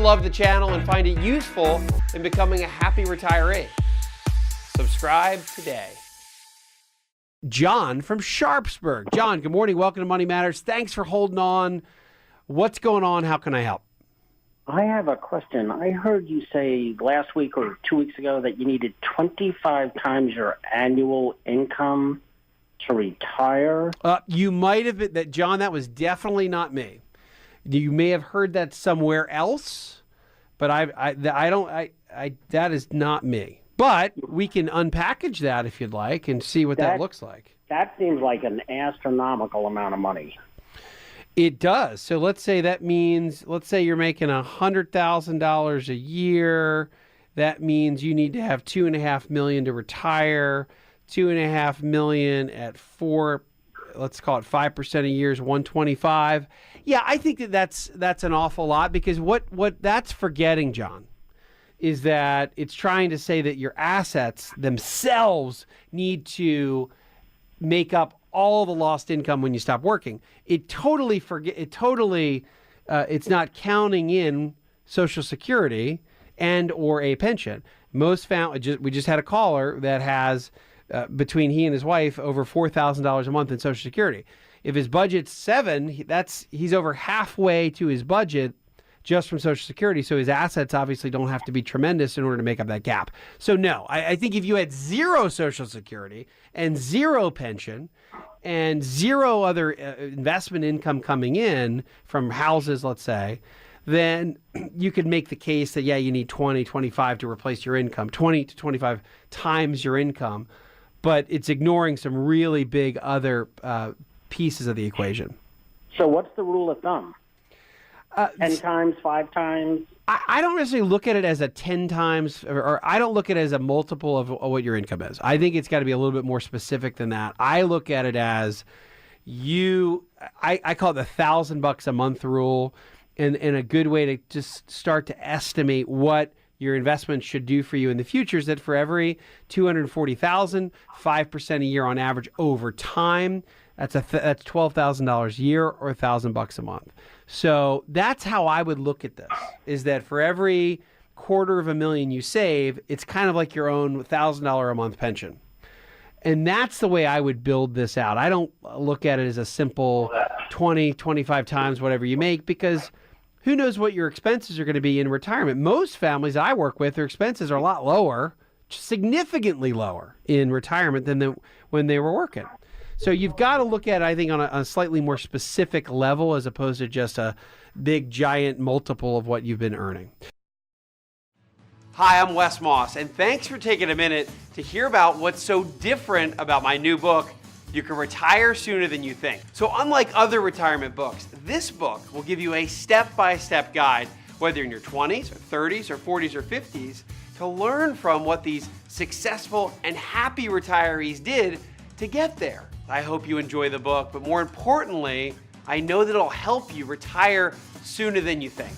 love the channel and find it useful in becoming a happy retiree. Subscribe today. John from Sharpsburg. John, good morning. Welcome to Money Matters. Thanks for holding on. What's going on? How can I help? I have a question. I heard you say last week or 2 weeks ago that you needed 25 times your annual income to retire. You might have been, John, that was definitely not me. You may have heard that somewhere else, but that is not me. But we can unpackage that if you'd like and see what that looks like. That seems like an astronomical amount of money. It does. So let's say that means, let's say you're making $100,000 a year. That means you need to have $2.5 million to retire. $2.5 million at let's call it 5% a year is $125. Yeah, I think that's an awful lot, because what that's forgetting, John, is that it's trying to say that your assets themselves need to make up all the lost income when you stop working. It's not counting in Social Security and or a pension. We just had a caller that has between he and his wife over $4,000 a month in Social Security. If his budget's $7,000, he's over halfway to his budget just from Social Security. So his assets obviously don't have to be tremendous in order to make up that gap. So no, I think if you had zero Social Security and zero pension and zero other investment income coming in from houses, let's say, then you could make the case that, yeah, you need 20, 25 to replace your income, 20 to 25 times your income, but it's ignoring some really big other pieces of the equation. So what's the rule of thumb? 10 times, 5 times? I don't necessarily look at it as a 10 times, or I don't look at it as a multiple of what your income is. I think it's got to be a little bit more specific than that. I look at it as I call it the $1,000 a month rule, and a good way to just start to estimate what your investment should do for you in the future is that for every $240,000, 5% a year on average over time, that's $12,000 a year or $1,000 a month. So that's how I would look at this, is that for every $250,000 you save, it's kind of like your own $1,000 a month pension. And that's the way I would build this out. I don't look at it as a simple 20, 25 times whatever you make, because who knows what your expenses are going to be in retirement. Most families I work with, their expenses are a lot lower, significantly lower in retirement than when they were working. So you've got to look at it, I think, on a slightly more specific level as opposed to just a big, giant multiple of what you've been earning. Hi, I'm Wes Moss, and thanks for taking a minute to hear about what's so different about my new book, You Can Retire Sooner Than You Think. So unlike other retirement books, this book will give you a step-by-step guide, whether you're in your 20s or 30s or 40s or 50s, to learn from what these successful and happy retirees did to get there. I hope you enjoy the book, but more importantly, I know that it'll help you retire sooner than you think.